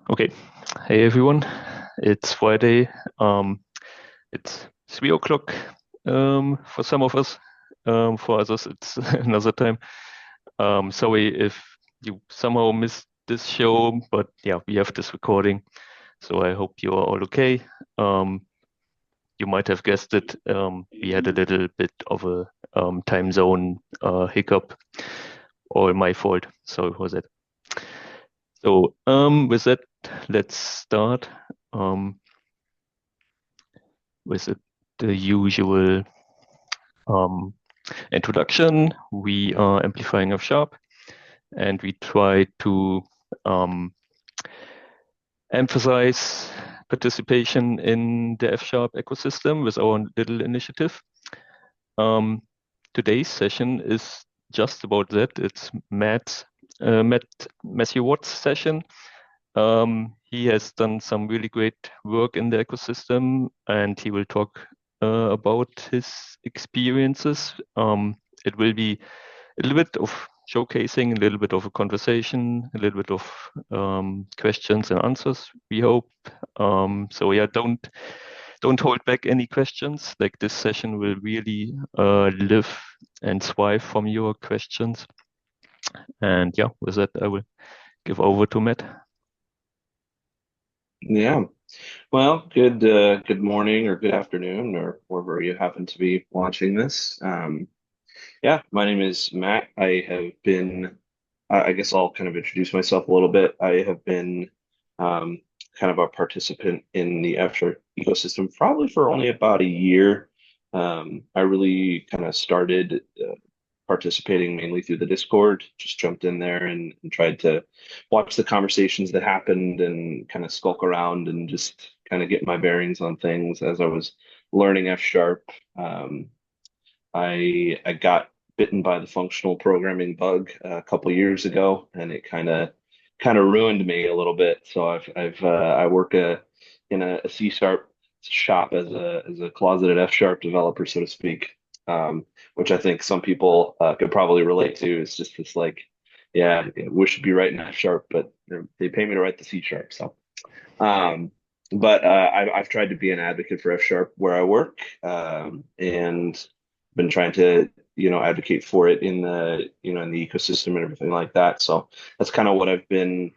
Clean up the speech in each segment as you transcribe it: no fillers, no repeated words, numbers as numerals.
Okay. Hey everyone. It's Friday. It's 3 o'clock for some of us. For others, it's another time. Sorry if you somehow missed this show, but yeah, we have this recording, so I hope you are all okay. Um, you might have guessed it. We had a little bit of a time zone hiccup, or my fault. Sorry for that. So, with that, let's start. Um, with the usual um, introduction. We are amplifying F sharp, and we try to um, emphasize participation in the F sharp ecosystem with our little initiative. Um, Today's session is just about that. It's Matthew Watt's session. He has done some really great work in the ecosystem, and he will talk about his experiences. It will be a little bit of showcasing, a little bit of a conversation, a little bit of questions and answers, we hope. So yeah, don't hold back any questions. Like this session will really live and thrive from your questions. And yeah, with that, I will give over to Matt. Yeah. Well, good morning or good afternoon or wherever you happen to be watching this. Yeah, my name is Matt. I guess I'll kind of introduce myself a little bit. I have been um, kind of a participant in the F-Sharp ecosystem probably for only about a year. I really kind of started participating mainly through the Discord, just jumped in there and tried to watch the conversations that happened and kind of skulk around and just kind of get my bearings on things as I was learning F sharp. Um, I got bitten by the functional programming bug a couple years ago, and it kind of ruined me a little bit. So I work in a C sharp shop as a closeted F sharp developer, so to speak, which I think some people could probably relate to. It's just this like, yeah, I wish to be writing F sharp, but they pay me to write the C sharp. So, um, but I've tried to be an advocate for F sharp where I work, and been trying to advocate for it in in the ecosystem and everything like that. So that's kind of what I've been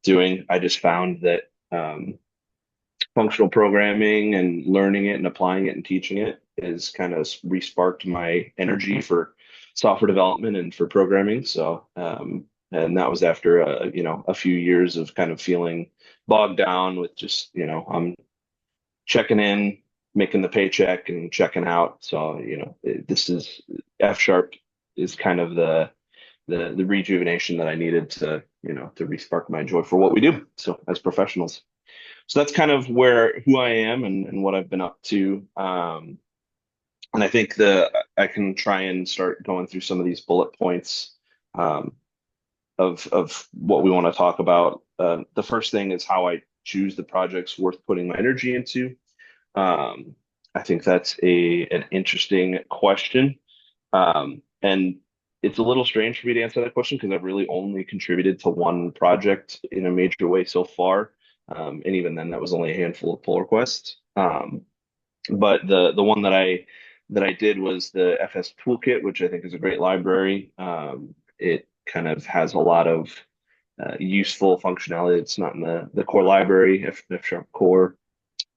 doing. I just found that functional programming and learning it and applying it and teaching it is kind of re-sparked my energy for software development and for programming. So and that was after a few years of kind of feeling bogged down with just I'm checking in, making the paycheck, and checking out. So, this is F sharp is kind of the rejuvenation that I needed to re-spark my joy for what we do. So as professionals. So that's kind of who I am and what I've been up to. And I think I can try and start going through some of these bullet points um, of what we want to talk about. The first thing is how I choose the projects worth putting my energy into. Um, I think that's an interesting question. And it's a little strange for me to answer that question because I've really only contributed to one project in a major way so far. And even then, that was only a handful of pull requests. But the one that I did was the FS Toolkit, which I think is a great library. It kind of has a lot of useful functionality. It's not in the core library, F Sharp Core.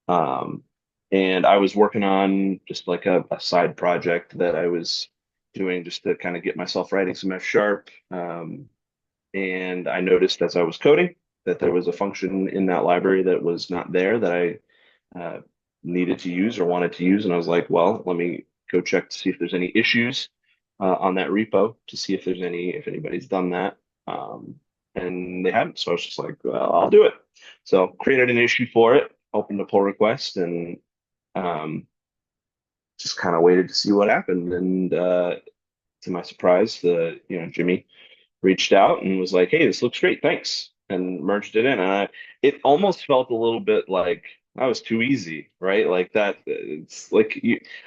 Um, and I was working on just like a side project that I was doing just to kind of get myself writing some F sharp. And I noticed as I was coding that there was a function in that library that was not there that I needed to use or wanted to use. And I was like, well, let me go check to see if there's any issues on that repo to see if anybody's done that. Um, and they hadn't. So I was just like, well, I'll do it. So created an issue for it, opened a pull request, and um, just kind of waited to see what happened. And to my surprise, Jimmy reached out and was like, "Hey, this looks great, thanks," and merged it in. And it almost felt a little bit like that was too easy, right? Like that, it's like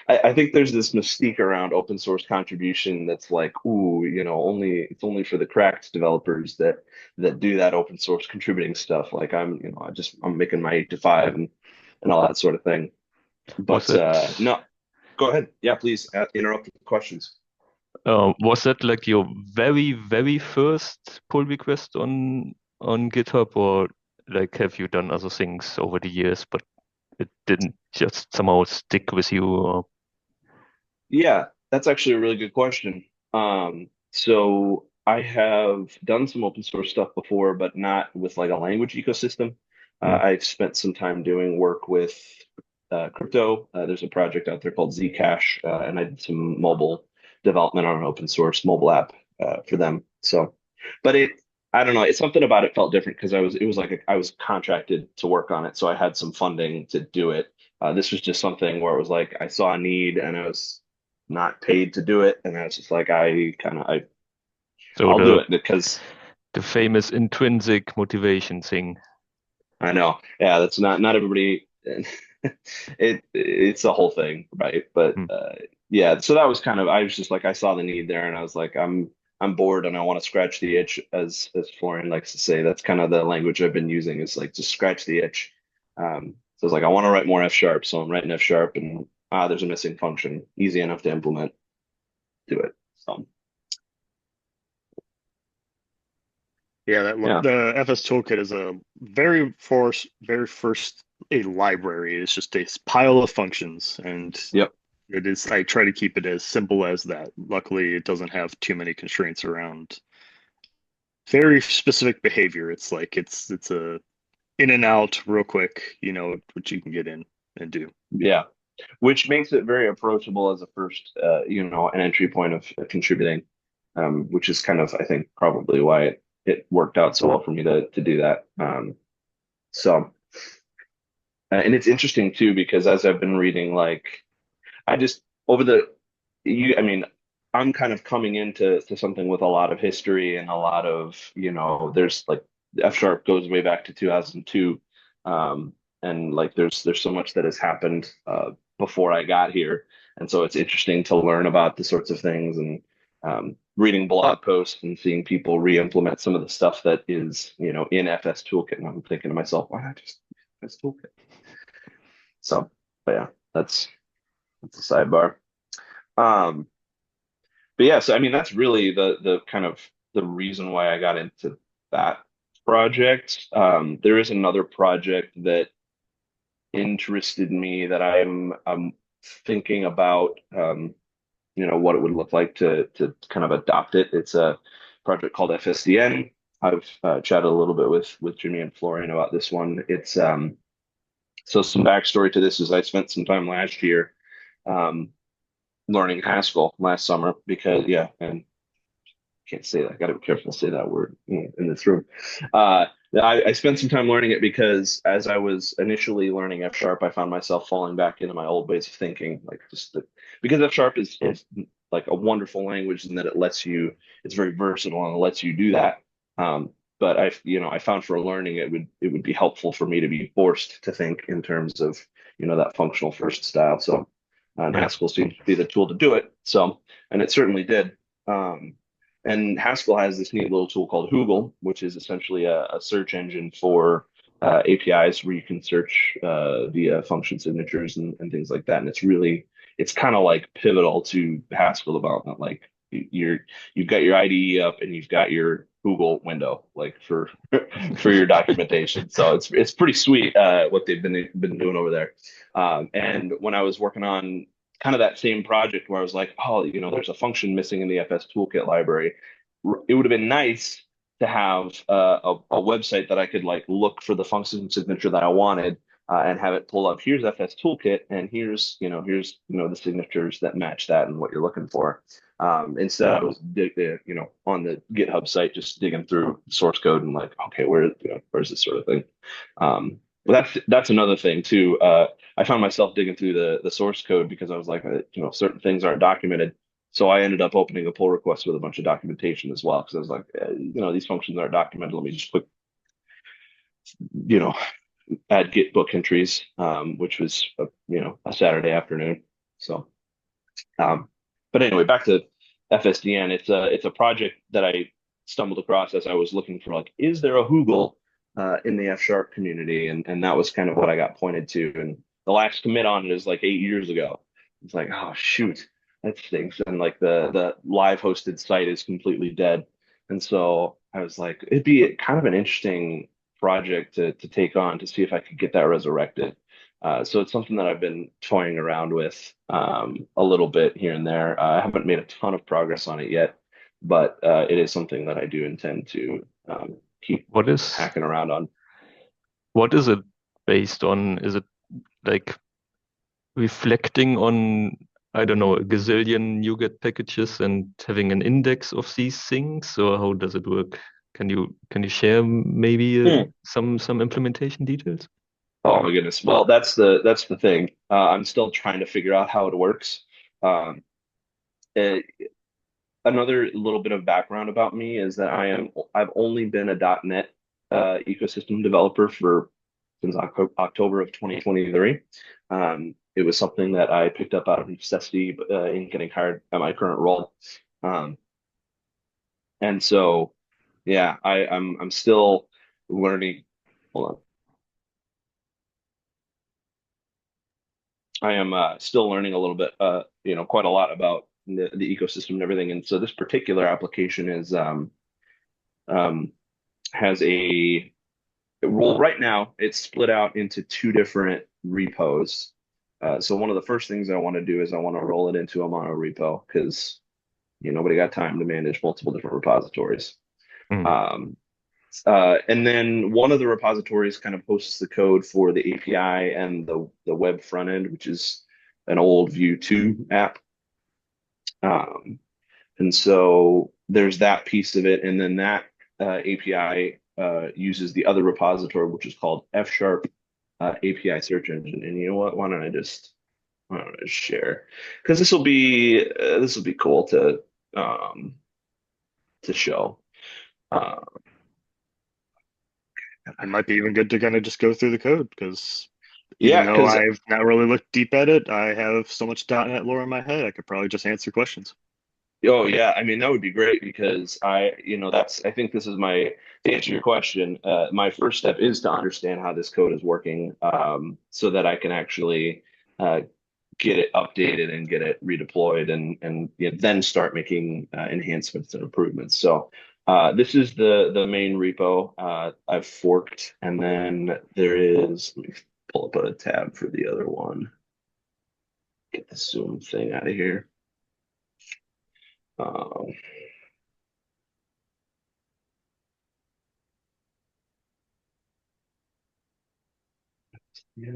I think there's this mystique around open source contribution that's like, ooh, only it's only for the cracked developers that do that open source contributing stuff. Like I'm making my 8 to 5 and all that sort of thing. Was But it no, go ahead. Yeah, please interrupt with questions. was that like your very first pull request on GitHub, or like have you done other things over the years, but it didn't just somehow stick with you? Or... Yeah, that's actually a really good question. So I have done some open source stuff before, but not with like a language ecosystem. Mm, I've spent some time doing work with crypto. There's a project out there called Zcash, and I did some mobile development on an open source mobile app for them. So, but I don't know, it's something about it felt different because it was like I was contracted to work on it, so I had some funding to do it. This was just something where it was like I saw a need and I was not paid to do it, and I was just like, so I'll do it because the famous intrinsic motivation thing. I know, yeah, that's not everybody. It's a whole thing, right? But Mm. yeah, so that was kind of I was just like I saw the need there, and I was like, I'm bored and I want to scratch the itch, as Florian likes to say. That's kind of the language I've been using is like just scratch the itch. So it's like I want to write more F sharp, so I'm writing F sharp, and there's a missing function, easy enough to implement, do it. So Yeah, yeah, the FS Toolkit is a very first a library. It's just a pile of functions, and yep. it is. I try to keep it as simple as that. Luckily, it doesn't have too many constraints around very specific behavior. It's like it's a in and out real quick, which you can get in and do. Yeah, which makes it very approachable as a first, an entry point of contributing, which is kind of, I think, probably why it worked out so well for me to do that. So, and it's interesting too, because as I've been reading, like, I just, over I mean, I'm kind of coming into something with a lot of history and a lot of, there's like F sharp goes way back to 2002. And like there's so much that has happened before I got here. And so it's interesting to learn about the sorts of things and reading blog posts and seeing people re-implement some of the stuff that is, in FS Toolkit. And I'm thinking to myself, why not just FS Toolkit? So, but yeah, that's a sidebar. Um, but yeah, so I mean that's really the kind of the reason why I got into that project. There is another project that interested me that I'm thinking about what it would look like to kind of adopt it. It's a project called FSDN. I've chatted a little bit with Jimmy and Florian about this one. It's so some backstory to this is I spent some time last year um, learning Haskell last summer because yeah, and can't say that. I got to be careful to say that word in this room. Uh, I spent some time learning it because as I was initially learning F sharp, I found myself falling back into my old ways of thinking, like because F sharp is like a wonderful language in that it's very versatile and it lets you do that. But I found for learning it would be helpful for me to be forced to think in terms of, that functional first style. So, and Yeah. Haskell seems to be the tool to do it. So, and it certainly did. Um, and Haskell has this neat little tool called Hoogle, which is essentially a search engine for APIs where you can search via function signatures and things like that. And it's kind of like pivotal to Haskell development. Like you've got your IDE up and you've got your Google window like for for your documentation. So it's pretty sweet what they've been doing over there. And when I was working on kind of that same project where I was like, oh, there's a function missing in the FS Toolkit library. It would have been nice to have a website that I could like look for the function signature that I wanted and have it pull up. Here's FS Toolkit, and here's the signatures that match that and what you're looking for. Instead, I was on the GitHub site just digging through source code and like, okay, where's this sort of thing? But that's another thing too. I found myself digging through the source code because I was like, certain things aren't documented. So I ended up opening a pull request with a bunch of documentation as well because I was like, these functions aren't documented. Let me just quick, you know, add Git book entries, which was a Saturday afternoon. So, um, but anyway, back to FSDN. It's a project that I stumbled across as I was looking for, like, is there a Hoogle in the F sharp community? And that was kind of what I got pointed to. And the last commit on it is like 8 years ago. It's like, oh shoot, that stinks. And like the live hosted site is completely dead. And so I was like, it'd be kind of an interesting project to take on to see if I could get that resurrected. So it's something that I've been toying around with a little bit here and there. I haven't made a ton of progress on it yet, but it is something that I do intend to keep What is hacking around on. what is it based on? Is it like reflecting on, I don't know, a gazillion NuGet packages and having an index of these things, or how does it work? Can you share maybe Hmm. some implementation details? Oh my goodness. Well, that's the thing. I'm still trying to figure out how it works. Um, eh, Another little bit of background about me is that I've only been a .NET ecosystem developer for since October of 2023. It was something that I picked up out of necessity in getting hired at my current role. Um, and so yeah, I'm still learning. Hold on. I am still learning a little bit, quite a lot about the ecosystem and everything. And so this particular application is um, has a well, right now it's split out into two different repos. So one of the first things I want to do is I want to roll it into a mono repo because nobody got time to manage multiple different repositories. Mm. Um, and then one of the repositories kind of hosts the code for the API and the web front end, which is an old Vue 2 app. Um, and so there's that piece of it, and then that API uses the other repository, which is called F Sharp API Search Engine. And you know what? Why don't I just share? Because this will be cool um, to show. Uh, It might be even good to kind of just go through the code because even yeah, though because I've not really looked deep at it, I have so much .NET lore in my head, I could probably just answer questions. oh yeah, I mean that would be great because I think this is my to answer your question. My first step is to understand how this code is working, so that I can actually uh, get it updated and get it redeployed and then start making enhancements and improvements. So this is the main repo. I've forked, and then there is. Let me pull up a tab for the other one. Get the Zoom thing out of here. Um, yeah,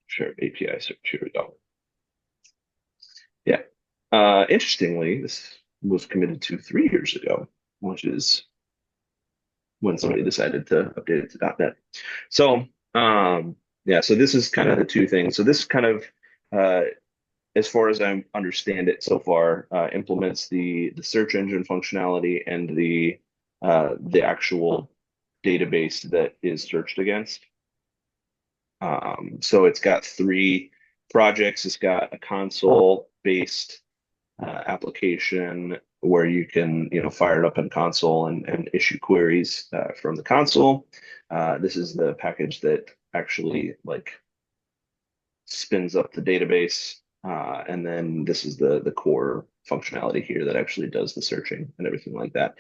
sure, API search. Here we go. Yeah. Interestingly, this was committed to 3 years ago, which is when somebody decided to update it to .NET. So, yeah, so this is kind of the two things. So this kind of, uh, as far as I understand it so far, implements the search engine functionality and the actual database that is searched against. So it's got three projects. It's got a console-based application where you can, fire it up in console and issue queries from the console. This is the package that actually like spins up the database. And then this is the core functionality here that actually does the searching and everything like that.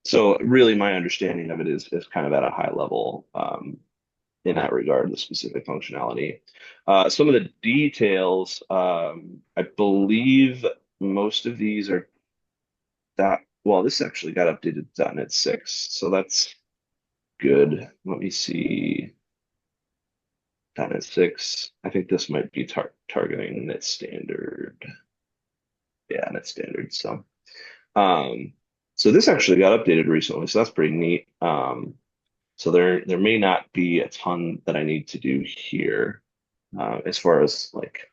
So really my understanding of it is kind of at a high level in that regard, the specific functionality. Some of the details, I believe most of these are well, this actually got updated to .NET 6, so that's good. Let me see. .NET 6. I think this might be targeting Net Standard. Yeah, Net Standard. Um, so this actually got updated recently, so that's pretty neat. So there may not be a ton that I need to do here as far as like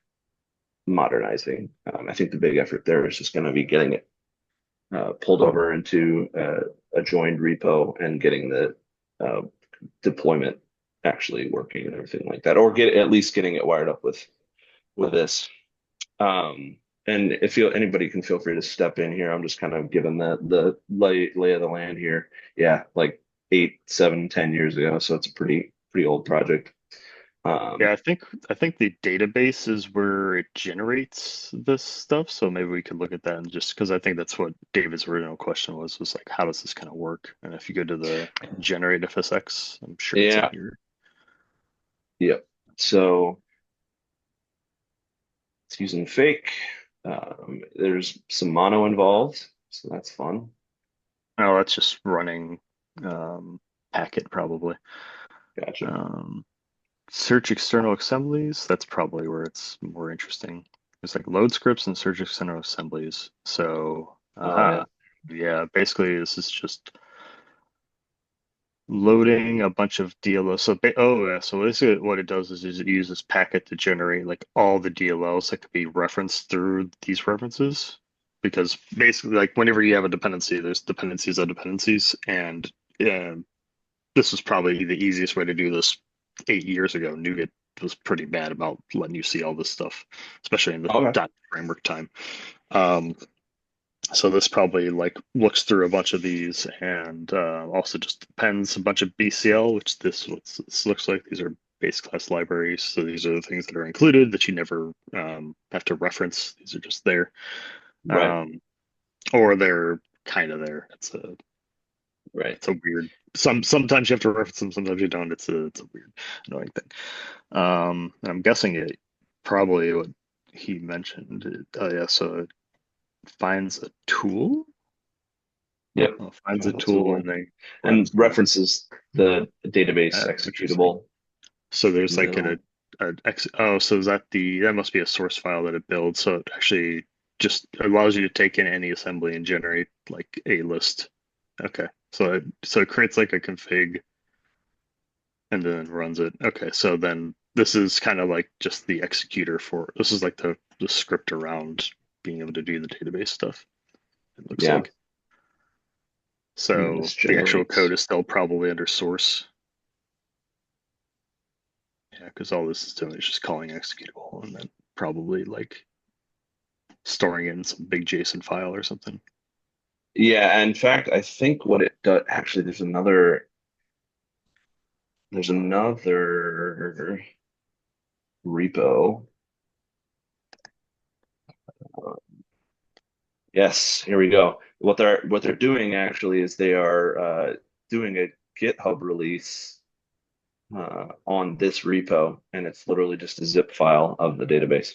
modernizing. I think the big effort there is just going to be getting it pulled over into a joined repo and getting the uh, deployment actually working and everything like that, or get at least getting it wired up with this. And if anybody can feel free to step in here. I'm just kind of giving the lay of the land here. Yeah, like 8, 7, 10 years ago. So it's a pretty old project. Yeah, Um, I think the database is where it generates this stuff. So maybe we could look at that and just because I think that's what David's original question was like, how does this kind of work? And if you go to the generate FSX, I'm sure it's in yeah, here. yep. So it's using fake. There's some mono involved, so that's fun. Oh, that's just running packet probably. Gotcha. Um, search external assemblies, that's probably where it's more interesting. There's like load scripts and search external assemblies. So, Oh yeah, yeah, basically this is just loading a bunch of DLLs. So, oh yeah, so basically what it does is it uses packet to generate like all the DLLs that could be referenced through these references. Because basically, like whenever you have a dependency, there's dependencies of dependencies, and uh, this was probably the easiest way to do this 8 years ago. NuGet was pretty bad about letting you see all this stuff, especially in the okay, dot framework time. Um, so this probably like looks through a bunch of these and also just appends a bunch of BCL, which this looks like. These are base class libraries. So these are the things that are included that you never have to reference. These are just there. right, Um, or they're kind of there. right. It's a weird. Sometimes you have to reference them, sometimes you don't. It's a weird, annoying thing. I'm guessing it probably what he mentioned. Oh yeah, so it finds a tool. Yep. Finds a Find the tool and tool then and runs the. references the database Interesting. executable So there's in the like middle. oh, so is that must be a source file that it builds. So it actually just allows you to take in any assembly and generate like a list. Okay. So it creates like a config and then runs it. Okay, so then this is kind of like just the executor for this is like the script around being able to do the database stuff. It looks Yeah, like. and then So this the actual code generates. is still probably under source. Yeah, because all this is doing is just calling executable and then probably like storing it in some big JSON file or something. Yeah, in fact, I think what it does actually there's another repo. Uh, Yes, here we go. What they're doing actually is they are doing a GitHub release on this repo, and it's literally just a zip file of the database.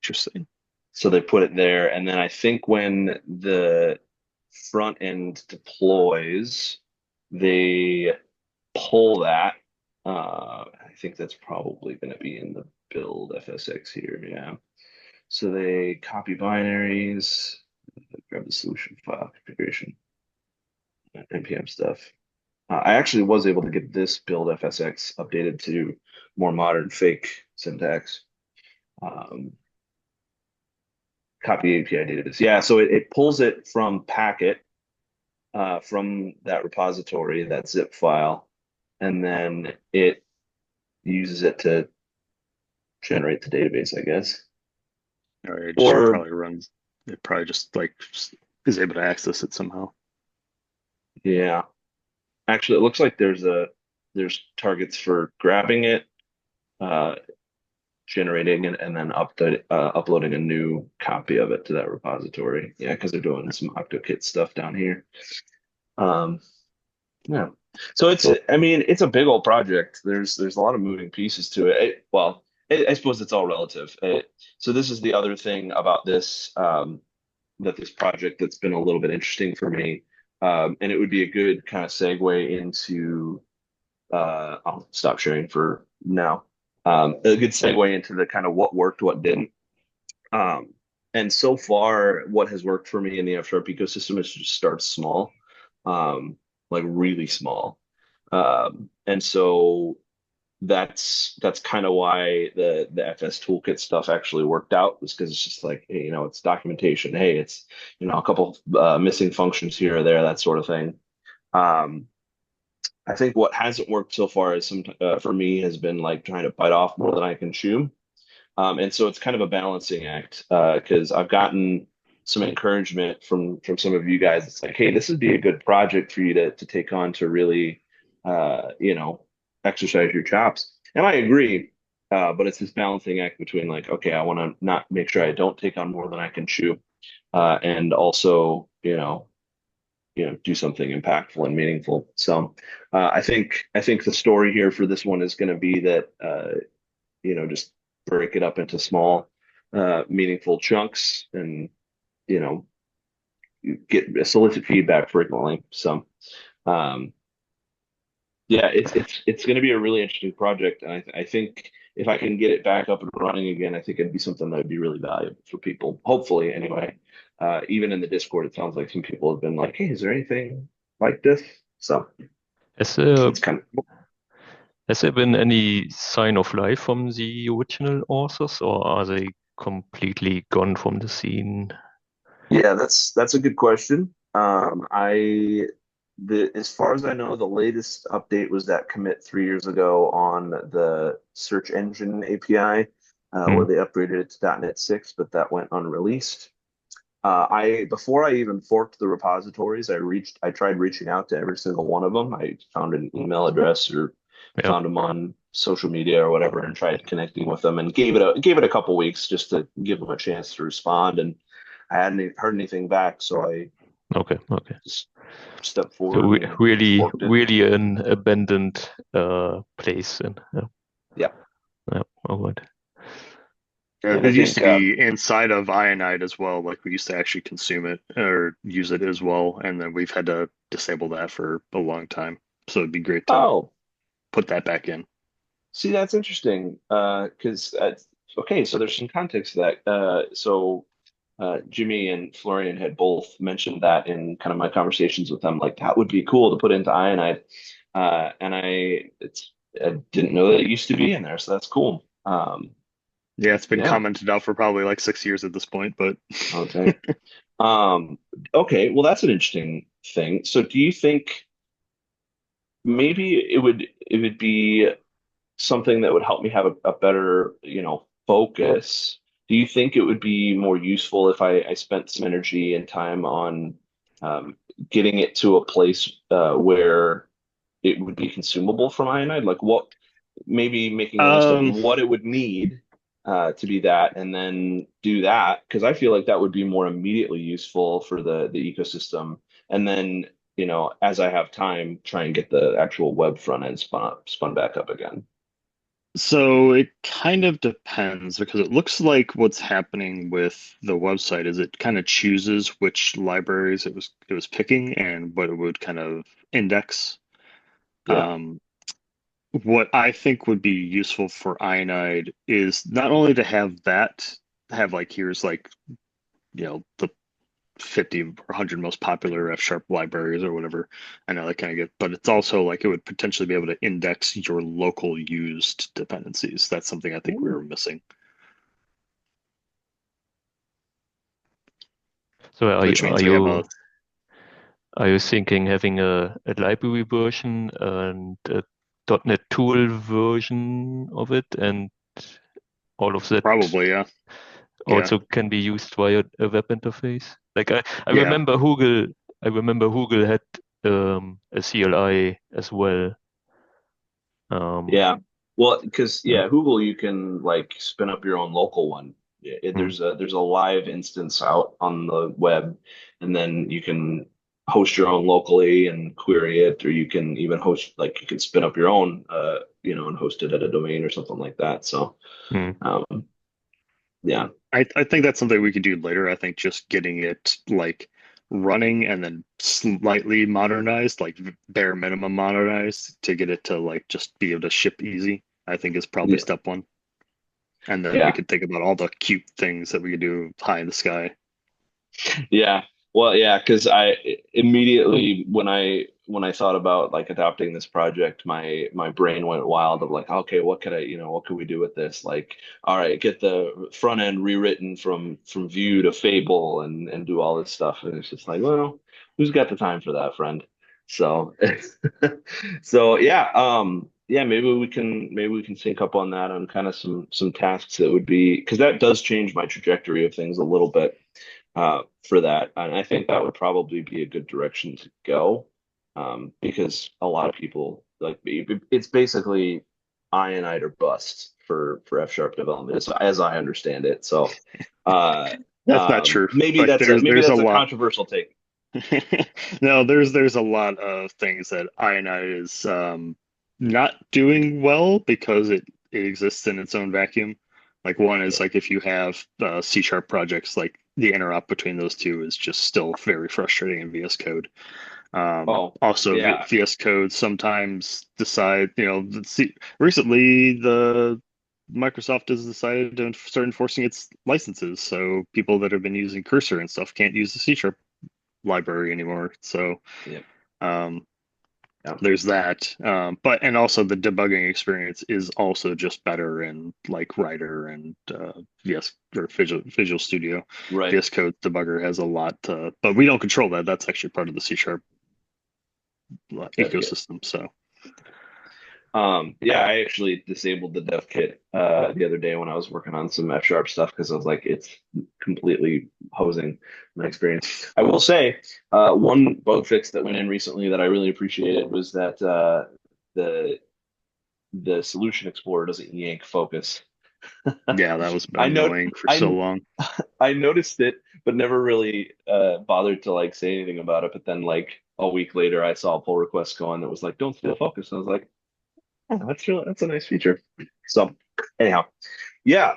Interesting. So they put it there, and then I think when the front end deploys, they pull that. I think that's probably going to be in the build FSX here. Yeah. So they copy binaries, grab the solution file configuration, npm stuff. I actually was able to get this build FSX updated to more modern fake syntax. Um, copy API database. Yeah, so it pulls it from Packet, from that repository, that zip file, and then it uses it to generate the database, I guess. All right, it just Or probably runs. It probably just like is able to access it somehow. yeah, actually, it looks like there's targets for grabbing it, uh, generating it, and then uploading a new copy of it to that repository. Yeah, because they're doing some OctoKit stuff down here. Um, Yeah. So I mean, it's a big old project. There's a lot of moving pieces to it. Well, I suppose it's all relative. So this is the other thing about this project that's been a little bit interesting for me. And it would be a good kind of segue into, I'll stop sharing for now. A good segue into the kind of what worked, what didn't. Um, and so far, what has worked for me in the F Sharp ecosystem is to just start small, like really small. And so that's kind of why the FS Toolkit stuff actually worked out, was because it's just like, hey, it's documentation. Hey, it's a couple missing functions here or there, that sort of thing. Um, I think what hasn't worked so far is for me has been like trying to bite off more than I can chew. And so it's kind of a balancing act, because I've gotten some encouragement from some of you guys. It's like, hey, this would be a good project for you to take on to really, exercise your chops. And I agree, but it's this balancing act between like, okay, I want to not make sure I don't take on more than I can chew, and also, do something impactful and meaningful. So, I think the story here for this one is going to be that, just break it up into small, meaningful chunks, and you know, get solicit feedback frequently. So, um, yeah, it's going to be a really interesting project, and I think if I can get it back up and running again, I think it'd be something that would be really valuable for people. Hopefully, anyway. Even in the Discord, it sounds like some people have been like, "Hey, is there anything like this?" So Has there it's kind of has there been any sign of life from the original authors, or are they completely gone from the scene? Yeah, that's a good question. As far as I know, the latest update was that commit 3 years ago on the search engine API, Hmm. where they upgraded it to .NET 6, but that went unreleased. I Before I even forked the repositories, I tried reaching out to every single one of them. I found an email address or Yeah. found them on social media or whatever, and tried connecting with them, and gave it a couple weeks just to give them a chance to respond. And I hadn't heard anything back, so I Okay. Okay. just stepped So forward and really, forked it. really an abandoned place. And yeah. Yeah, Yeah. All right. and I It used to think be inside of Ionide as well. Like we used to actually consume it or use it as well, and then we've had to disable that for a long time. So it'd be great to oh, put that back in. see, that's interesting. Because okay, so there's some context to that. Jimmy and Florian had both mentioned that in kind of my conversations with them, like that would be cool to put into Ionide. And I didn't know that it used to be in there, so that's cool. Yeah, it's been Yeah, commented out for probably like 6 years at this point, but okay. Um, okay, well, that's an interesting thing. So, do you think maybe it would be something that would help me have a better, focus? Do you think it would be more useful if I spent some energy and time on, getting it to a place, where it would be consumable from Ionide? Like maybe making a list of um, what it would need, to be that, and then do that, because I feel like that would be more immediately useful for the ecosystem. And then, as I have time, try and get the actual web front end spun back up again. so it kind of depends because it looks like what's happening with the website is it kind of chooses which libraries it was picking and what it would kind of index. Yeah. Um, what I think would be useful for Ionide is not only to have that, have like here's like, the 50 or 100 most popular F sharp libraries or whatever. I know that kind of get, but it's also like it would potentially be able to index your local used dependencies. That's something I think we were Ooh. missing, So which means we have a are you thinking having a library version and a .NET Tool version of it, and all of that probably, yeah. Yeah. also can be used via a web interface? Like I Yeah. remember Google had a CLI as well. Um, Yeah. Well, because yeah. yeah, Google, you can like spin up your own local one. Hmm. There's a live instance out on the web, and then you can host your own locally and query it, or you can even host, like, you can spin up your own, and host it at a domain or something like that. So, Hmm. um, yeah, I think that's something we could do later. I think just getting it like running and then slightly modernized, like bare minimum modernized to get it to like just be able to ship easy, I think is probably yeah, step one. And then we yeah. could think about all the cute things that we could do high in the sky. Yeah. Well, yeah, because I immediately, when I thought about like adopting this project, my brain went wild of like, okay, what could I, what could we do with this? Like, all right, get the front end rewritten from Vue to Fable and do all this stuff. And it's just like, well, who's got the time for that, friend? So so yeah, yeah, maybe we can sync up on that on kind of some tasks that would be because that does change my trajectory of things a little bit for that. And I think that would probably be a good direction to go because a lot of people like it's basically ironite or bust for F sharp development, as I understand it. So That's not true. maybe Like that's a maybe there's a that's a lot. controversial take. No, there's a lot of things that INI is not doing well because it exists in its own vacuum. Like one is Yeah. like if you have C sharp projects, like the interop between those two is just still very frustrating in VS Code. Oh, Also, yeah. VS Code sometimes decide, recently the Microsoft has decided to start enforcing its licenses, so people that have been using Cursor and stuff can't use the C sharp library anymore. So Yeah. um, Yeah. there's that. And also the debugging experience is also just better in like Writer and VS or Visual Studio. Right. VS Code debugger has a lot, but we don't control that. That's actually part of the C sharp Dev kit. ecosystem. So Yeah, I actually disabled the dev kit the other day when I was working on some F sharp stuff because I was like, it's completely hosing my experience. I will say, one bug fix that went in recently that I really appreciated was that the the solution explorer doesn't yank focus. yeah, that was I know annoying for so I long. I noticed it, but never really bothered to like say anything about it. But then like a week later, I saw a pull request go on that was like, "Don't steal focus." And I was like, "Oh, that's a nice feature." So anyhow, yeah,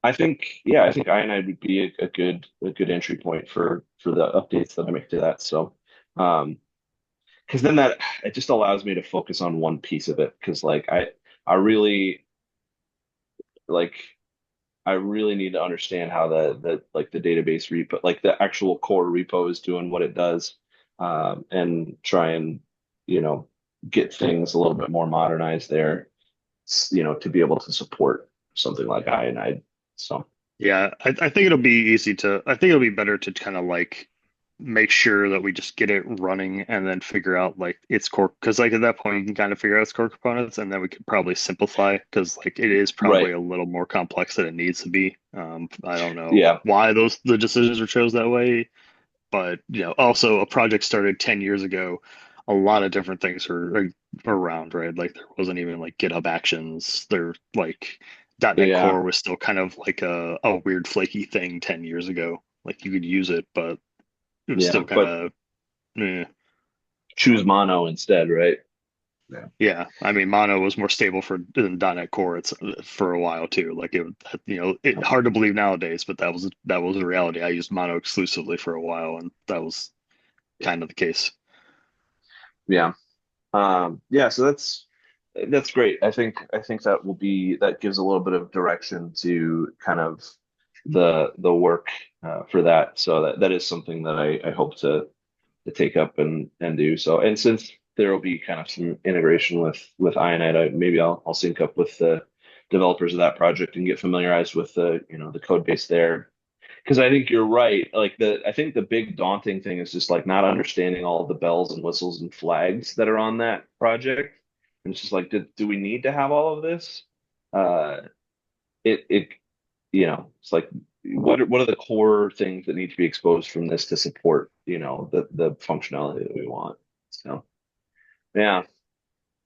I think INI would be a good entry point for the updates that I make to that. So because then that it just allows me to focus on one piece of it because like I really like I really need to understand how the like the database repo, like the actual core repo is doing what it does, and try and you know get things a little bit more modernized there, to be able to support something like Iodide. So Yeah, I think it'll be easy to. I think it'll be better to kind of like make sure that we just get it running and then figure out like its core. Because like at that point, you can kind of figure out its core components, and then we could probably simplify because like it is right, probably a little more complex than it needs to be. I don't know yeah, why the decisions were chose that way, but also a project started 10 years ago. A lot of different things are around, right? Like there wasn't even like GitHub Actions. There like .NET yeah, Core was still kind of like a weird flaky thing 10 years ago. Like you could use it, but it was yeah. still kind But of eh. choose mono instead, right? Yeah, Yeah. I mean, Mono was more stable than .NET Core. It's for a while too. Like it hard to believe nowadays, but that was a reality. I used Mono exclusively for a while, and that was kind of the case. yeah. Yeah, so that's great. I think that gives a little bit of direction to kind of the work for that. So that is something that I hope to take up and do. So and since there will be kind of some integration with Ionite, maybe I'll sync up with the developers of that project and get familiarized with the code base there. Because I think you're right. I think the big daunting thing is just like not understanding all of the bells and whistles and flags that are on that project. And it's just like, do we need to have all of this? Uh, it it's like what are the core things that need to be exposed from this to support the functionality that we want. So yeah,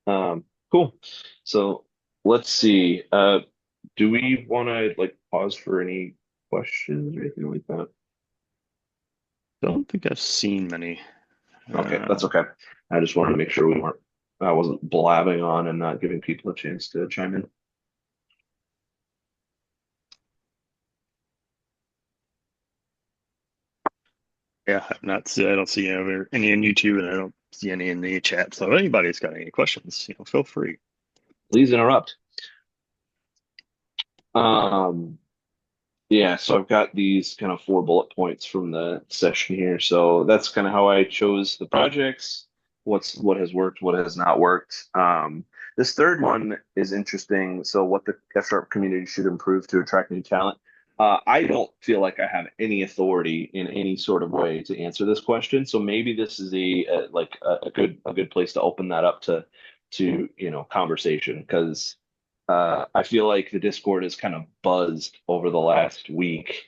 cool. So let's see. Do we want to like pause for any questions or anything like that? Don't think I've seen many. Okay, that's okay. I just wanted to make sure I wasn't blabbing on and not giving people a chance to chime in. Yeah, I don't see any in YouTube, and I don't see any in the chat. So if anybody's got any questions, feel free. Please interrupt. Um, yeah, so I've got these kind of 4 bullet points from the session here. So that's kind of how I chose the projects. what has worked, what has not worked. This third one is interesting. So, what the F Sharp community should improve to attract new talent. I don't feel like I have any authority in any sort of way to answer this question. So maybe this is a good place to open that up to conversation because I feel like the Discord has kind of buzzed over the last week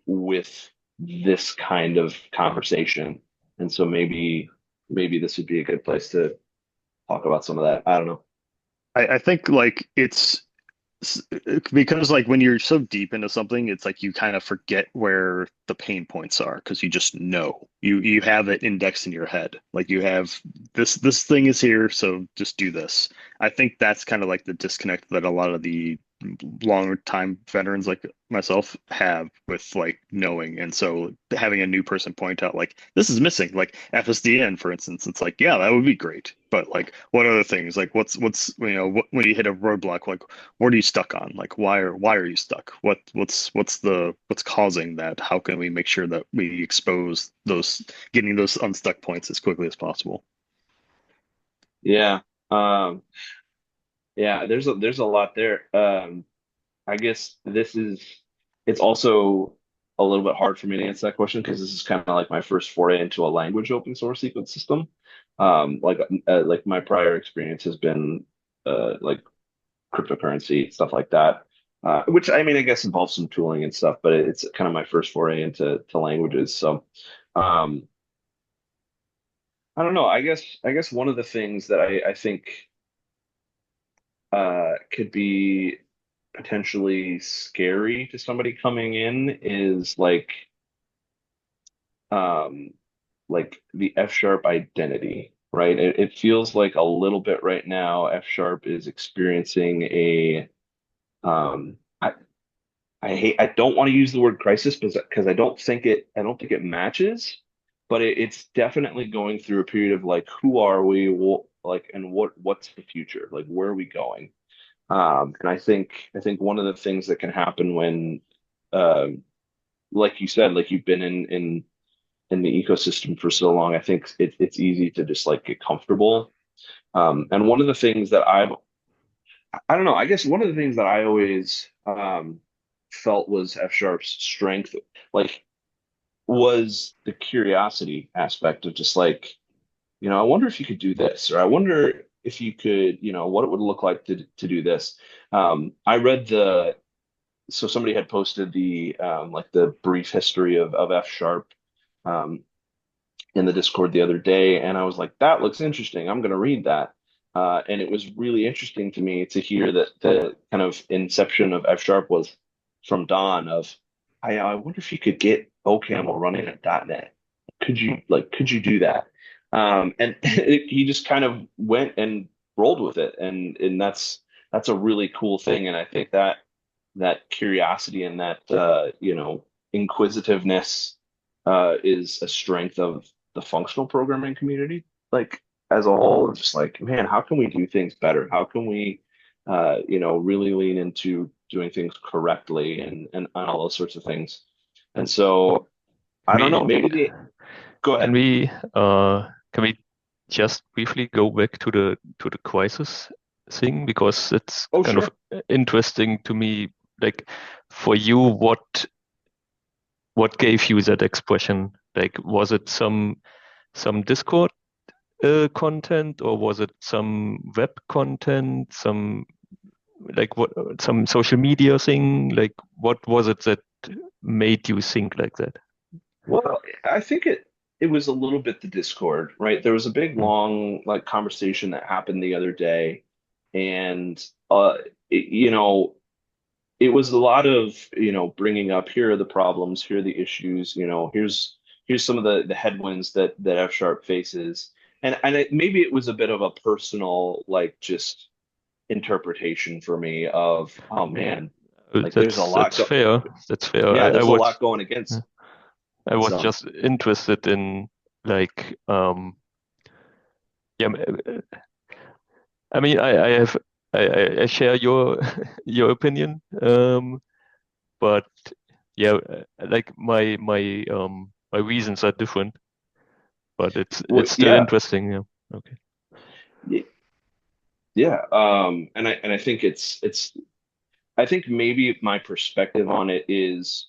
with this kind of conversation, and so maybe this would be a good place to talk about some of that. I don't know. I think like because like when you're so deep into something, it's like you kind of forget where the pain points are because you just know you have it indexed in your head. Like you have this thing is here, so just do this. I think that's kind of like the disconnect that a lot of the longer time veterans like myself have with like knowing. And so having a new person point out like this is missing, like FSDN, for instance, it's like, yeah, that would be great. But like what other things? Like what's when you hit a roadblock, like what are you stuck on? Like why are you stuck? What's causing that? How can we make sure that we expose those getting those unstuck points as quickly as possible? Yeah. Um, yeah, there's a lot there. I guess it's also a little bit hard for me to answer that question because this is kind of like my first foray into a language open source ecosystem. Like my prior experience has been like cryptocurrency, stuff like that. Which I mean, I guess involves some tooling and stuff, but it's kind of my first foray into languages. So, um, I don't know. I guess one of the things that I think could be potentially scary to somebody coming in is um, like the F sharp identity, right? It feels like a little bit right now. F sharp is experiencing a um, I don't want to use the word crisis because I don't think it matches, but it's definitely going through a period of like who are we, like, and what's the future, like where are we going? And I think one of the things that can happen when um like you said, like you've been in the ecosystem for so long, I think it's easy to just like get comfortable. And one of the things that I don't know. I guess one of the things that I always felt was F Sharp's strength, like, was the curiosity aspect of just like, I wonder if you could do this, or I wonder if you could, what it would look like to do this. I read so somebody had posted the like the brief history of F Sharp um, in the Discord the other day, and I was like, that looks interesting. I'm going to read that. And it was really interesting to me to hear that the kind of inception of F Sharp was from Don of, I wonder if you could get OCaml running at .NET. Could you do that? And he just kind of went and rolled with it, and that's a really cool thing. And I think that curiosity and that inquisitiveness is a strength of the functional programming community, like as a whole. It's just like, man, how can we do things better? How can we really lean into doing things correctly and all those sorts of things. And so I don't We know, maybe go can ahead. we just briefly go back to the crisis thing because it's Oh, kind of sure. interesting to me. Like for you, what gave you that expression? Like was it some Discord content or was it some web content, some like what some social media thing? Like what was it that made you think like that? Well, I think it was a little bit the Discord, right? There was a big Mm. long like conversation that happened the other day, and it was a lot of bringing up, here are the problems, here are the issues, here's some of the headwinds that F Sharp faces, and maybe it was a bit of a personal like just interpretation for me of, oh man, like there's a lot That's go fair. That's fair. yeah, there's a lot going against I was some. just interested in like yeah. I mean, I have I share your your opinion, but yeah, like my reasons are different. but Well, it's still yeah, interesting. Yeah. Okay. y- yeah. And I think I think maybe my perspective on it is,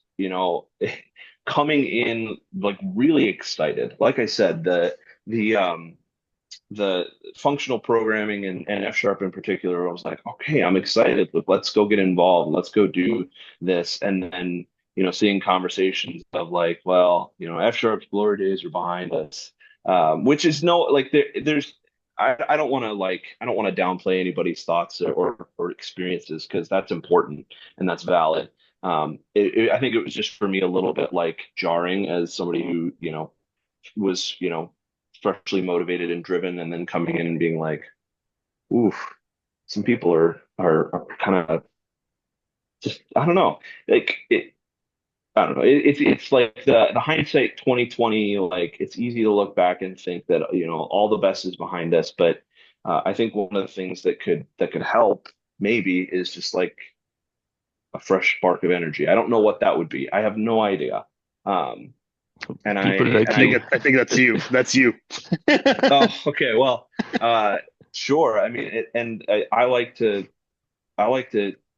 coming in like really excited. Like I said, the the functional programming and F sharp in particular, I was like, okay, I'm excited. Let's go get involved. Let's go do this. And then, seeing conversations of like, well, F sharp's glory days are behind us, which is no, like there's, I don't want to I don't want to downplay anybody's thoughts or experiences because that's important and that's valid. I think it was just for me a little bit like jarring as somebody who, was, freshly motivated and driven, and then coming in and being like, oof, some people are kind of just, I don't know, like it. I don't know. It's like the hindsight 2020. Like it's easy to look back and think that all the best is behind us, but I think one of the things that could help maybe is just like a fresh spark of energy. I don't know what that would be. I have no idea. Um, and I People and like I think you. I think that's you. That's you. oh, okay. Well, sure. I mean, and I like to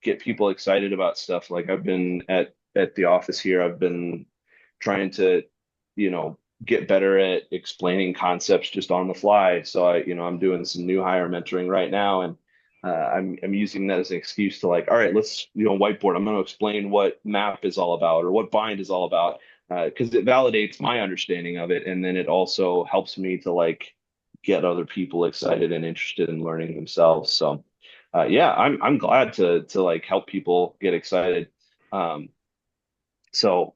get people excited about stuff. Like I've been at the office here. I've been trying to, get better at explaining concepts just on the fly. So I'm doing some new hire mentoring right now, and I'm using that as an excuse to like, all right, let's whiteboard. I'm going to explain what map is all about or what bind is all about because it validates my understanding of it, and then it also helps me to like get other people excited and interested in learning themselves. So yeah, I'm glad to like help people get excited. Um, so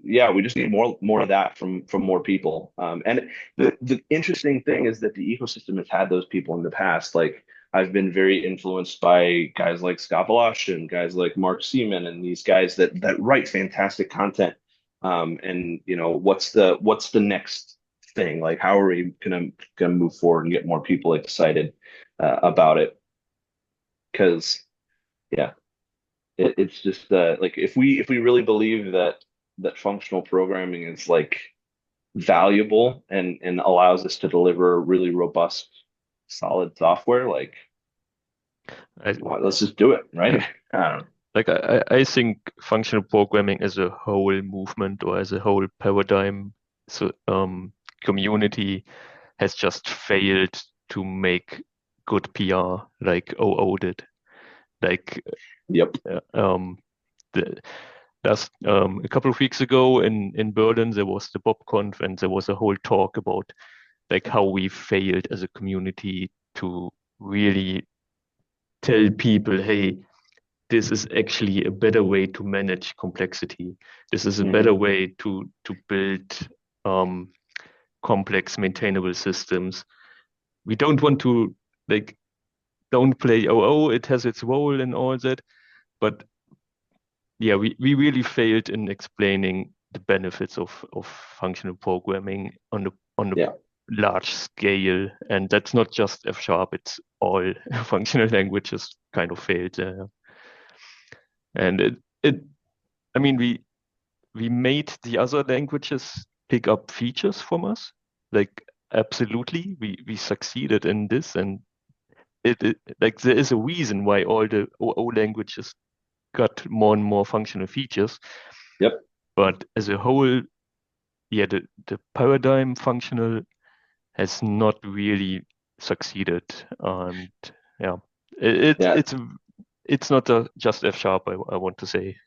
yeah, we just need more of that from more people. And the interesting thing is that the ecosystem has had those people in the past. Like I've been very influenced by guys like Scott Balash and guys like Mark Seaman and these guys that write fantastic content. And what's the next thing? Like how are we gonna move forward and get more people excited about it? Because yeah, it's just like if we really believe that functional programming is like valuable and allows us to deliver really robust, solid software, like I, let's just do it, yeah. right? I don't know. Like I think functional programming as a whole movement or as a whole paradigm, so community has just failed to make good PR like OO did. Like Yep. um the last a couple of weeks ago in Berlin there was the BobConf and there was a whole talk about like how we failed as a community to really tell people, hey, this is actually a better way to manage complexity. This is a Hmm. better way to build um, complex maintainable systems. We don't want to like don't play OO, it has its role and all that, but yeah, we really failed in explaining the benefits of functional programming on a Yeah. large scale. And that's not just F sharp, it's all functional languages kind of failed. And it I mean we made the other languages pick up features from us. Like absolutely, we succeeded in this, and it like there is a reason why all the OO languages got more and more functional features. Yep. But as a whole, yeah, the paradigm functional has not really succeeded, and yeah, it Yeah. it's not just F sharp. I want to say.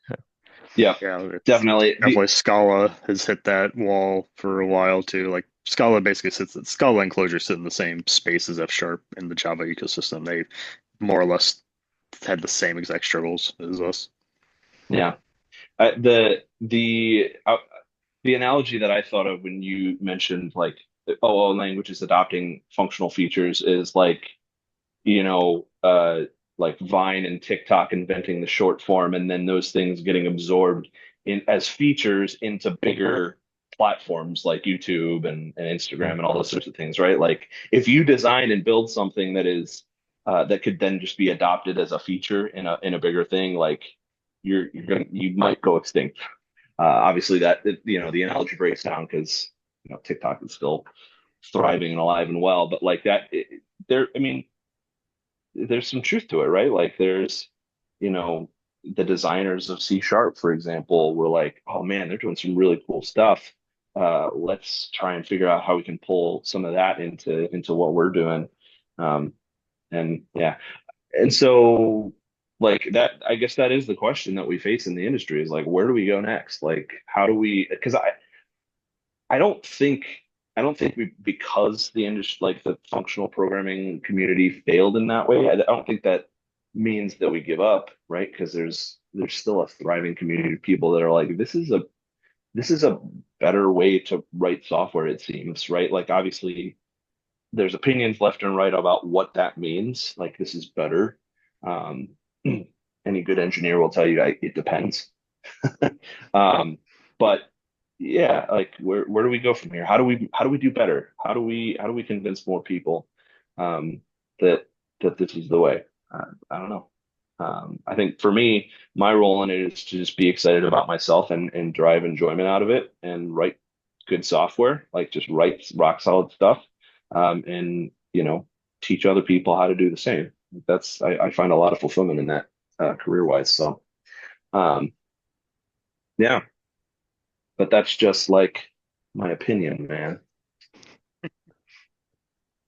Yeah. Yeah, it's Definitely. definitely Scala has hit that wall for a while too. Like Scala basically Scala and Clojure sit in the same space as F sharp in the Java ecosystem. They more or less had the same exact struggles as us. Yeah. Uh, the the uh, the analogy that I thought of when you mentioned like OO languages adopting functional features is you know, uh, like Vine and TikTok inventing the short form, and then those things getting absorbed in as features into bigger platforms like YouTube and Instagram and all those sorts of things, right? Like if you design and build something that could then just be adopted as a feature in a bigger thing, like you might go extinct. Obviously, that the analogy breaks down because TikTok is still thriving and alive and well. But like that, I mean, there's some truth to it, right? Like there's, you know, the designers of C Sharp, for example, were like, oh man, they're doing some really cool stuff. Let's try and figure out how we can pull some of that into what we're doing. Um, and yeah, and so like that, I guess that is the question that we face in the industry is like, where do we go next? Like, how do we? Because I don't think I don't think we because the industry like the functional programming community failed in that way. I don't think that means that we give up, right? Because there's still a thriving community of people that are like, this is a better way to write software, it seems, right? Like obviously there's opinions left and right about what that means. Like this is better. Um, any good engineer will tell you it depends. Um, but yeah, like where do we go from here? How do we do better? How do we convince more people um, that that this is the way? I don't know. I think for me, my role in it is to just be excited about myself and drive enjoyment out of it and write good software, like just write rock solid stuff, and teach other people how to do the same. I find a lot of fulfillment in that career wise. So um, yeah. But that's just like my opinion, man.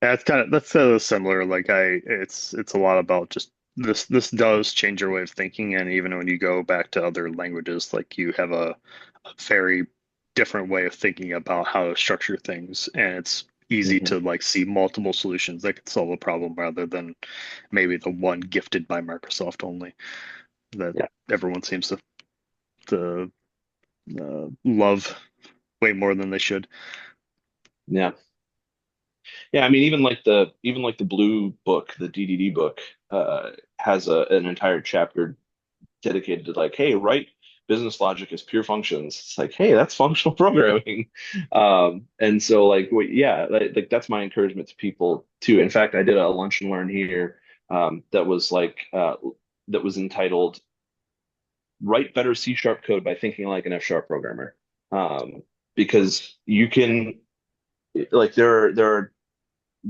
Yeah, that's similar. Like it's a lot about just this does change your way of thinking, and even when you go back to other languages, like you have a very different way of thinking about how to structure things, and it's easy Hmm. to like see multiple solutions that could solve a problem rather than maybe the one gifted by Microsoft only that Yeah, everyone seems to love way more than they should. yeah, yeah. I mean, even like the Blue book, the DDD book, has an entire chapter dedicated to like, hey, write business logic as pure functions. It's like, hey, that's functional programming. And so like, yeah, like that's my encouragement to people too. In fact, I did a lunch and learn here that was like that was entitled "Write Better C Sharp Code by Thinking Like an F Sharp Programmer," because you can like there are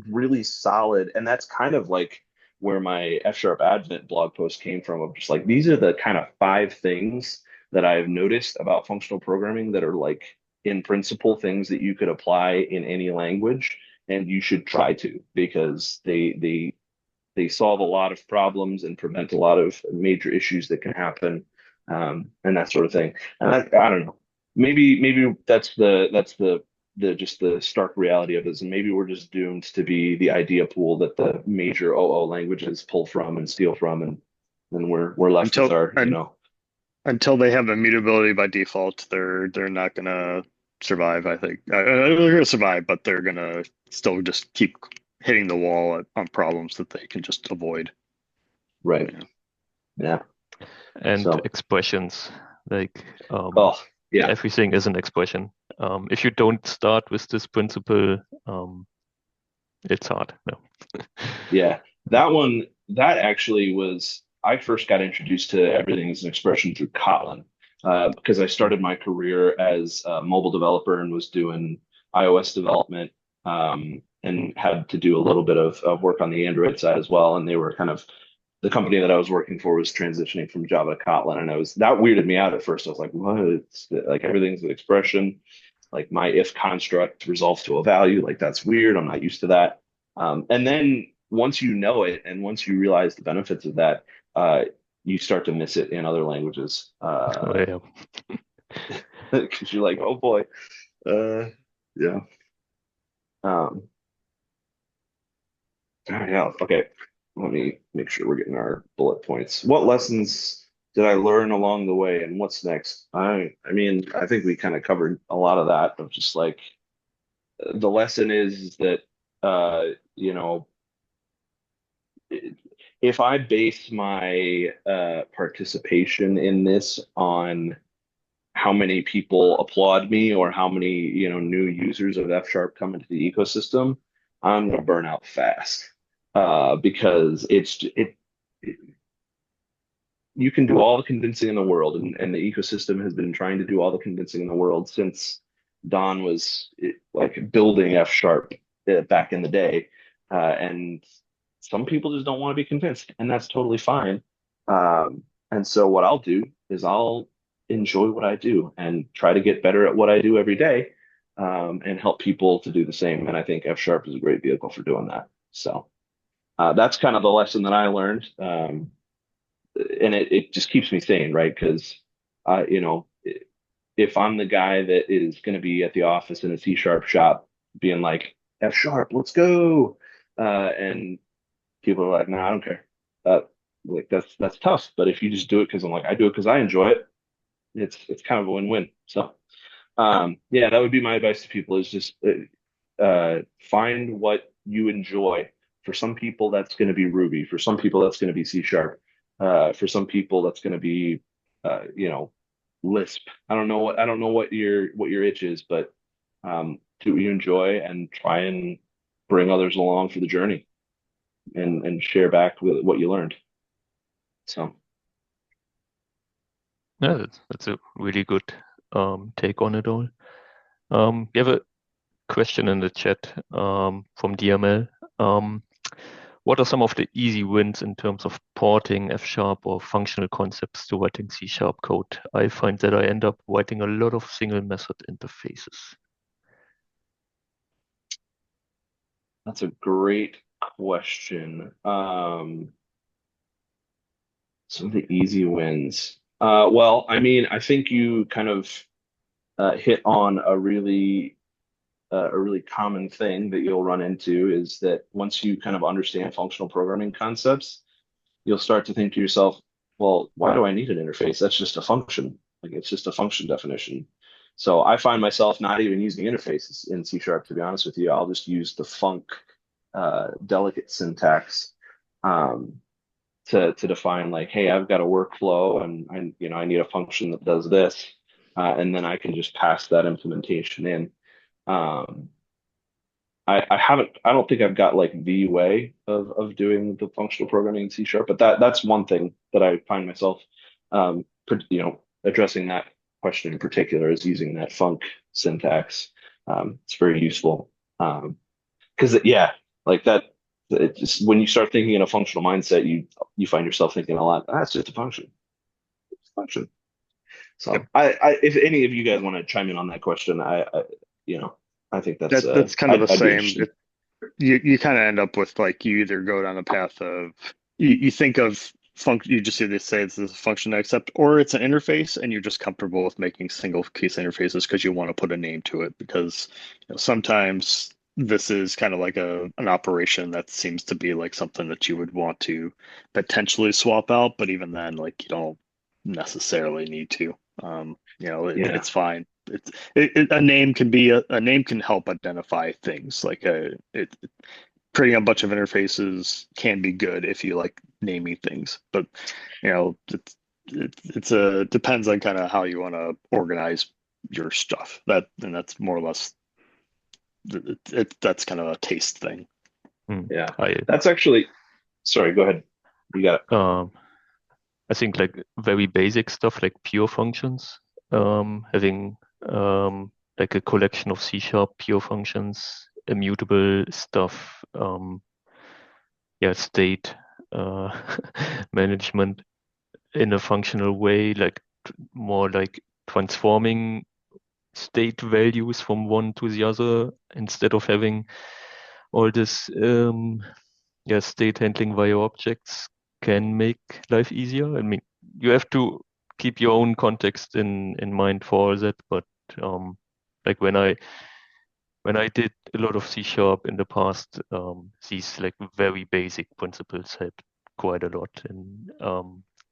really solid, and that's kind of like where my F Sharp Advent blog post came from of just like these are the kind of five things that I've noticed about functional programming that are like in principle things that you could apply in any language and you should try to because they solve a lot of problems and prevent a lot of major issues that can happen, and that sort of thing. And I don't know. Maybe that's the just the stark reality of this, and maybe we're just doomed to be the idea pool that the major OO languages pull from and steal from, and then we're left with Until our, and until they have immutability by default, they're not gonna survive. I think they're gonna survive, but they're gonna still just keep hitting the wall on problems that they can just avoid. right. Yeah. Yeah. And So, expressions like oh, yeah. everything is an expression. If you don't start with this principle, it's hard. No. Yeah, that actually was, I first got introduced to everything as an expression through Kotlin, because I started my career as a mobile developer and was doing iOS development, and had to do a little bit of work on the Android side as well. And they were kind of, the company that I was working for was transitioning from Java to Kotlin. And that weirded me out at first. I was like, what? It's like everything's an expression. Like my if construct resolves to a value. Like that's weird. I'm not used to that. And then once you know it and once you realize the benefits of that, uh, you start to miss it in other languages. Oh, yeah. Because you're like, oh boy. Uh, yeah. Um, yeah. Okay. Let me make sure we're getting our bullet points. What lessons did I learn along the way and what's next? I mean, I think we kind of covered a lot of that of just like the lesson is that you know, if I base my participation in this on how many people applaud me or how many, new users of F Sharp come into the ecosystem, I'm gonna burn out fast. Because you can do all the convincing in the world, and the ecosystem has been trying to do all the convincing in the world since Don was like building F Sharp. back in the day, and some people just don't want to be convinced, and that's totally fine. And so what I'll do is I'll enjoy what I do and try to get better at what I do every day, and help people to do the same. And I think F Sharp is a great vehicle for doing that. So that's kind of the lesson that I learned. And it just keeps me sane, right? Because you know, if I'm the guy that is going to be at the office in a C sharp shop being like, F sharp, let's go. And people are like, no, I don't care. Uh, like that's tough. But if you just do it because I'm like, I do it because I enjoy it, it's kind of a win-win. So yeah, that would be my advice to people is just find what you enjoy. For some people, that's going to be Ruby. For some people, that's going to be C sharp. For some people, that's going to be, you know, Lisp. I don't know what your itch is, but do what you enjoy and try and bring others along for the journey and share back with what you learned. So Yeah, that's a really good take on it all. We have a question in the chat from DML. What are some of the easy wins in terms of porting F sharp or functional concepts to writing C sharp code? I find that I end up writing a lot of single method interfaces. that's a great question. Some of the easy wins. Well, I mean, I think you kind of hit on a really common thing that you'll run into is that once you kind of understand functional programming concepts, you'll start to think to yourself, well, why do I need an interface? That's just a function. Like it's just a function definition. So I find myself not even using interfaces in C sharp, to be honest with you. I'll just use the func delegate syntax um, to define like, hey, I've got a workflow and I need a function that does this, and then I can just pass that implementation in. Um, I don't think I've got like the way of doing the functional programming in C sharp, but that's one thing that I find myself, addressing that question in particular is using that func syntax. It's very useful. Because yeah, like that, it just when you start thinking in a functional mindset, you find yourself thinking a lot. That's just a function. It's a function. Yep. So if any of you guys want to chime in on that question, you know, I think That's kind of the I'd be same. interested. You kind of end up with like you either go down the path of you think of you just either say this is a function accept or it's an interface and you're just comfortable with making single case interfaces because you want to put a name to it because sometimes this is kind of like an operation that seems to be like something that you would want to potentially swap out, but even then like you don't necessarily need to. Yeah, It's fine. A name can be a name can help identify things like creating a bunch of interfaces can be good if you like naming things, but it's a depends on kind of how you want to organize your stuff. That's more or less that's kind of a taste thing. yeah. I That's actually, sorry, go ahead. You got it. I think like very basic stuff like pure functions, having like a collection of C sharp pure functions, immutable stuff, yeah, state management in a functional way, like more like transforming state values from one to the other instead of having all this yeah, state handling via objects can make life easier. I mean, you have to keep your own context in mind for all that, but like when I did a lot of C sharp in the past, these like very basic principles helped quite a lot in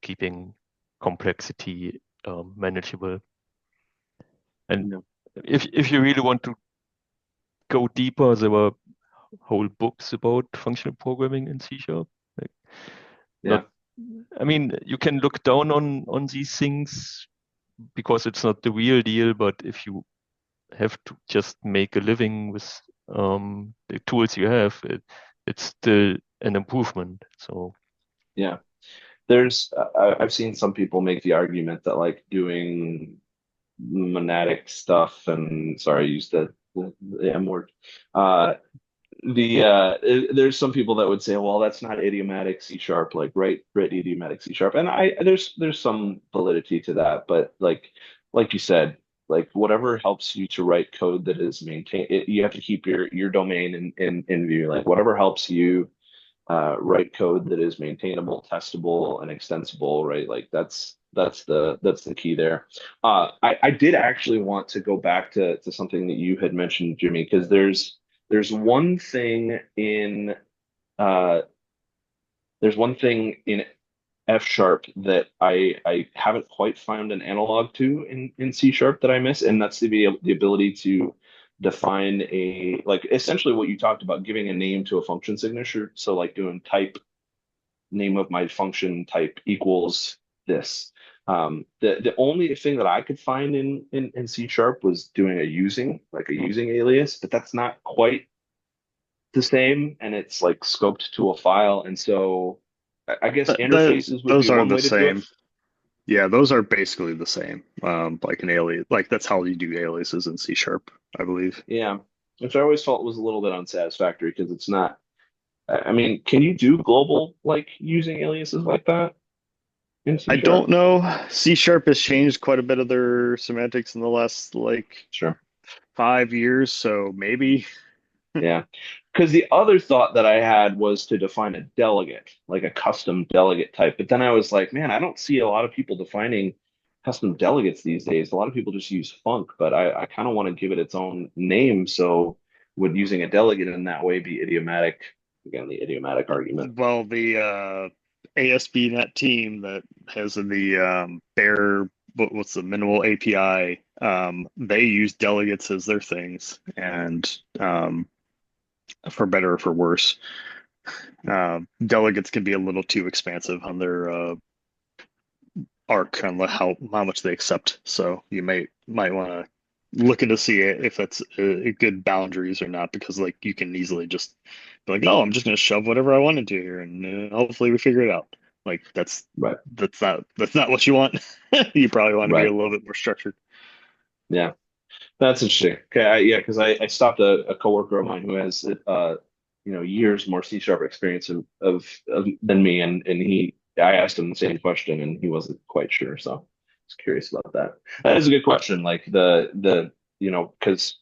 keeping complexity manageable. And Yeah. if you really want to go deeper, there were whole books about functional programming in C sharp. Like Yeah. not, I mean, you can look down on these things because it's not the real deal, but if you have to just make a living with the tools you have, it's still an improvement. So Yeah. I've seen some people make the argument that like doing monadic stuff and sorry, I used the M word. Uh, there's some people that would say, well, that's not idiomatic C sharp, like write idiomatic C sharp, and there's some validity to that, but like you said, like whatever helps you to write code that is maintained, you have to keep your domain in view. Like whatever helps you write code that is maintainable, testable, and extensible, right? Like that's the key there. I did actually want to go back to something that you had mentioned, Jimmy, because there's one thing in uh, there's one thing in F sharp that I haven't quite found an analog to in C sharp that I miss, and that's the ability to define a like essentially what you talked about, giving a name to a function signature. So like doing type name of my function type equals this. The only thing that I could find in C sharp was doing a using alias, but that's not quite the same, and it's like scoped to a file. And so I guess interfaces would be Those are one the way to do it. same. Yeah, those are basically the same. Like an alias, like that's how you do aliases in C sharp, I believe. Yeah, which I always felt was a little bit unsatisfactory because it's not. I mean, can you do global like using aliases like that in C I don't sharp? know. C sharp has changed quite a bit of their semantics in the last like Sure. 5 years, so maybe. Yeah. Because the other thought that I had was to define a delegate, like a custom delegate type. But then I was like, man, I don't see a lot of people defining custom delegates these days. A lot of people just use func, but I kind of want to give it its own name. So would using a delegate in that way be idiomatic? Again, the idiomatic argument. Well, the ASP.NET team that has the bare what's the minimal API, they use delegates as their things, and for better or for worse, delegates can be a little too expansive on their arc on how much they accept. So you might want to look into see if that's good boundaries or not, because like you can easily just be like, oh, I'm just going to shove whatever I want into here, and hopefully we figure it out. Like Right. that's not what you want. You probably want to be a Right. little bit more structured. Yeah. That's interesting. Okay. Yeah, because I stopped a coworker of mine who has years more C sharp experience of than me, and I asked him the same question, and he wasn't quite sure. So I was curious about that. That is a good question. Like because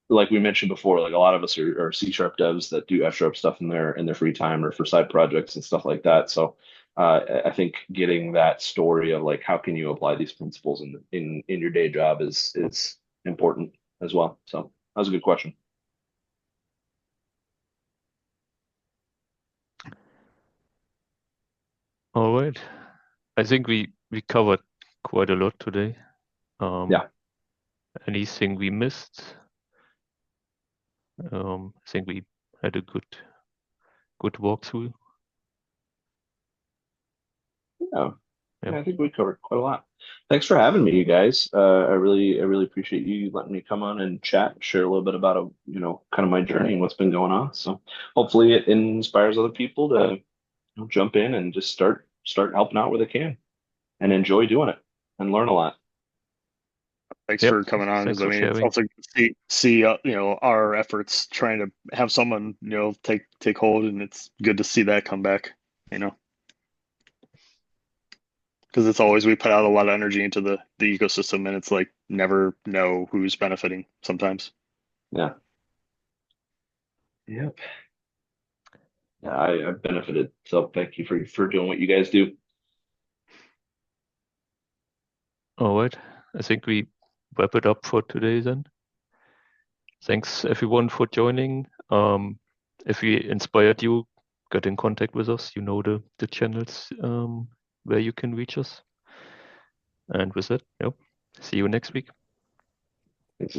like we mentioned before, like a lot of us are C sharp devs that do F sharp stuff in their free time or for side projects and stuff like that. So I think getting that story of like how can you apply these principles in your day job is important as well. So that was a good question. All right. I think we covered quite a lot today. Yeah. Anything we missed? I think we had a good walkthrough. Yeah. Yeah. Yeah, I think we covered quite a lot. Thanks for having me, you guys. I really appreciate you letting me come on and chat, share a little bit about kind of my journey and what's been going on. So hopefully it inspires other people to jump in and just start helping out where they can and enjoy doing it and learn a lot. Thanks Yep. for coming on, Thanks because I for mean it's sharing. also good to see our efforts trying to have someone take hold, and it's good to see that come back. You know. Because it's always we put out a lot of energy into the ecosystem, and it's like never know who's benefiting sometimes. Yeah. Yep. Yeah, I've benefited. So thank you for doing what you guys do. All right. I think we wrap it up for today then. Thanks everyone for joining. If we inspired you, get in contact with us. You know the channels where you can reach us. And with that, see you next week.